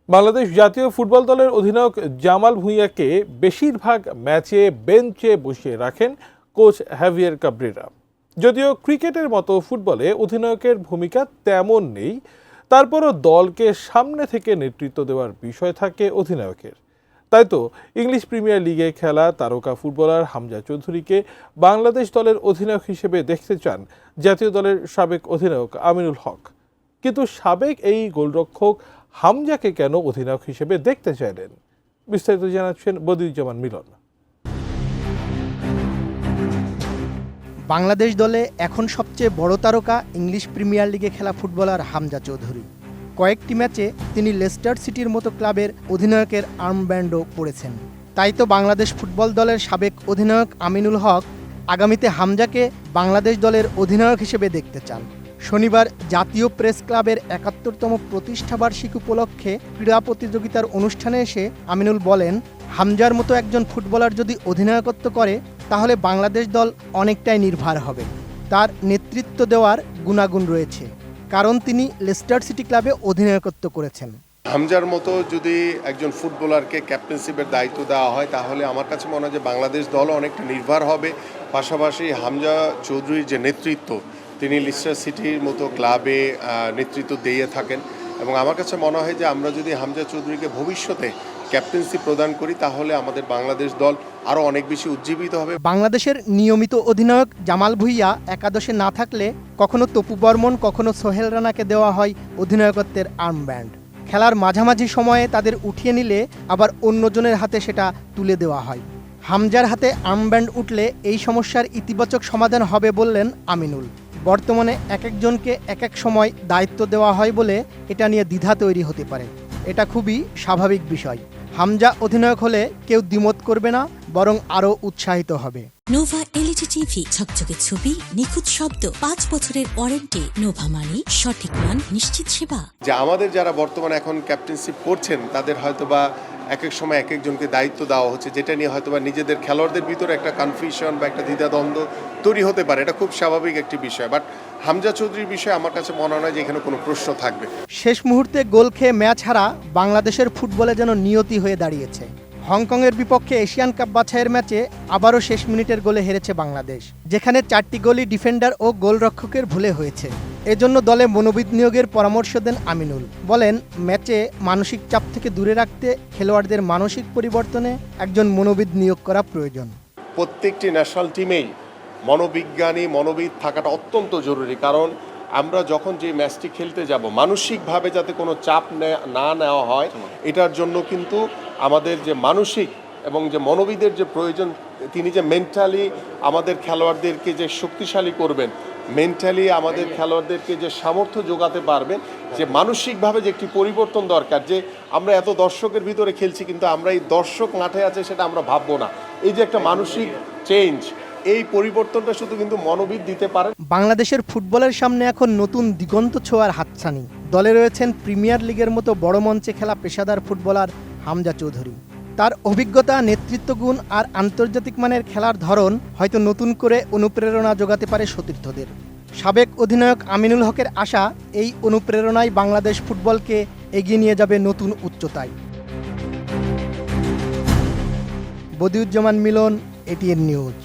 বাংলাদেশ জাতীয় ফুটবল দলের অধিনায়ক জামাল ভুঁইয়াকে বেশিরভাগ ম্যাচে বেঞ্চে বসিয়ে রাখেন কোচ হ্যাভিয়ার কাব্রেরা। যদিও ক্রিকেটের মতো ফুটবলে অধিনায়কের ভূমিকা তেমন নেই, তারপরও দলকে সামনে থেকে নেতৃত্ব দেওয়ার বিষয় থাকে অধিনায়কের। তাই তো ইংলিশ প্রিমিয়ার লিগে খেলা তারকা ফুটবলার হামজা চৌধুরীকে বাংলাদেশ দলের অধিনায়ক হিসেবে দেখতে চান জাতীয় দলের সাবেক অধিনায়ক আমিনুল হক। কিন্তু সাবেক এই গোলরক্ষক হামজাকে কেন অধিনায়ক হিসেবে দেখতে চাইলেন, বিস্তারিত জানাচ্ছেন বদিউজ্জামান মিলন। বাংলাদেশ দলে এখন সবচেয়ে বড় তারকা ইংলিশ প্রিমিয়ার লিগে খেলা ফুটবলার হামজা চৌধুরী। কয়েকটি ম্যাচে তিনি লেস্টার সিটির মতো ক্লাবের অধিনায়কের আর্মব্যান্ডও পরেছেন। তাই তো বাংলাদেশ ফুটবল দলের সাবেক অধিনায়ক আমিনুল হক আগামীতে হামজাকে বাংলাদেশ দলের অধিনায়ক হিসেবে দেখতে চান। শনিবার জাতীয় প্রেস ক্লাবের ৭১তম প্রতিষ্ঠাবার্ষিকী উপলক্ষে ক্রীড়া প্রতিযোগিতার অনুষ্ঠানে এসে আমিনুল বলেন, হামজার মতো একজন ফুটবলার যদি অধিনায়কত্ব করে তাহলে বাংলাদেশ দল অনেকটাই নির্ভর হবে। তার নেতৃত্ব দেওয়ার গুণাগুণ রয়েছে, কারণ তিনি লেস্টার সিটি ক্লাবে অধিনায়কত্ব করেছেন। হামজার মতো যদি একজন ফুটবলারকে ক্যাপ্টেনশিপের দায়িত্ব দেওয়া হয় তাহলে আমার কাছে মনে হয় যে বাংলাদেশ দলও অনেকটা নির্ভর হবে। পাশাপাশি হামজা চৌধুরীর যে নেতৃত্ব, তিনি লেস্টার সিটির মতো ক্লাবে নেতৃত্ব দিয়ে থাকেন এবং আমার কাছে মনে হয় যে আমরা যদি হামজা চৌধুরীকে ভবিষ্যতে ক্যাপ্টেন্সি প্রদান করি তাহলে আমাদের বাংলাদেশ দল আরও অনেক বেশি উজ্জীবিত হবে। বাংলাদেশের নিয়মিত অধিনায়ক জামাল ভুঁইয়া একাদশে না থাকলে কখনো তপু বর্মন, কখনো সোহেল রানাকে দেওয়া হয় অধিনায়কত্বের আর্মব্যান্ড। খেলার মাঝামাঝি সময়ে তাদের উঠিয়ে নিলে আবার অন্যজনের হাতে সেটা তুলে দেওয়া হয়। হামজার হাতে আর্মব্যান্ড উঠলে এই সমস্যার ইতিবাচক সমাধান হবে বললেন আমিনুল। বর্তমানে এক একজনকে এক এক সময় দায়িত্ব দেওয়া হয় বলে এটা নিয়ে দ্বিধা তৈরি হতে পারে। এটা খুবই স্বাভাবিক বিষয়। হামজা অধিনায়ক হলে কেউ দ্বিমত করবে না, বরং আরও উৎসাহিত হবে। নোভা এলইডি টিভি, ঝকঝকে ছবি, নিখুঁত শব্দ, ৫ বছরের ওয়ারেন্টি। নোভা মানি সঠিক মান, নিশ্চিত সেবা। যে আমাদের যারা বর্তমানে এখন ক্যাপ্টেনশিপ করছেন তাদের হয়তোবা এক এক সময় এক একজনকে দায়িত্ব দেওয়া হচ্ছে, যেটা নিয়ে হয়তোবা নিজেদের খেলোয়াড়দের ভিতরে একটা কনফিউশন বা একটা দ্বিধাদ্বন্দ্ব তৈরি হতে পারে। এটা খুব স্বাভাবিক একটি বিষয়, বাট হামজা চৌধুরীর বিষয়ে আমার কাছে মনে হয় যে এখানে কোনো প্রশ্ন থাকবে। শেষ মুহূর্তে গোল খেয়ে ম্যাচ হারা বাংলাদেশের ফুটবলে যেন নিয়তি হয়ে দাঁড়িয়েছে। হংকংয়ের বিপক্ষে এশিয়ান কাপ বাছাইয়ের ম্যাচে আবারও শেষ মিনিটের গোলে হেরেছে বাংলাদেশ, যেখানে 4টি গোলই ডিফেন্ডার ও গোলরক্ষকের ভুলে হয়েছে। এজন্য দলে মনোবিদ নিয়োগের পরামর্শ দেন আমিনুল। বলেন, ম্যাচে মানসিক চাপ থেকে দূরে রাখতে খেলোয়াড়দের মানসিক পরিবর্তনে একজন মনোবিদ নিয়োগ করা প্রয়োজন। প্রত্যেকটি ন্যাশনাল টিমেই মনোবিদ থাকাটা অত্যন্ত জরুরি, কারণ আমরা যখন যে ম্যাচটি খেলতে যাব মানসিকভাবে যাতে কোনো চাপ না নেওয়া হয়, এটার জন্য কিন্তু আমাদের যে মানসিক এবং যে মনোবিদের যে প্রয়োজন, তিনি যে মেন্টালি আমাদের খেলোয়াড়দেরকে যে শক্তিশালী করবেন, মেন্টালি আমাদের খেলোয়াড়দেরকে যে সামর্থ্য যোগাতে পারবেন, যে মানসিকভাবে যে একটি পরিবর্তন দরকার, যে আমরা এত দর্শকের ভিতরে খেলছি কিন্তু আমরা এই দর্শক মাঠে আছে সেটা আমরা ভাববো না, এই যে একটা মানসিক চেঞ্জ, এই পরিবর্তনটা শুধু কিন্তু মনোবিদ দিতে পারেন। বাংলাদেশের ফুটবলের সামনে এখন নতুন দিগন্ত ছোঁয়ার হাতছানি। দলে রয়েছেন প্রিমিয়ার লিগের মতো বড় মঞ্চে খেলা পেশাদার ফুটবলার হামজা চৌধুরী। তার অভিজ্ঞতা, নেতৃত্বগুণ আর আন্তর্জাতিক মানের খেলার ধরন হয়তো নতুন করে অনুপ্রেরণা যোগাতে পারে সতীর্থদের। সাবেক অধিনায়ক আমিনুল হকের আশা, এই অনুপ্রেরণায় বাংলাদেশ ফুটবলকে এগিয়ে নিয়ে যাবে নতুন উচ্চতায়। বদিউজ্জামান মিলন, এটিএন নিউজ।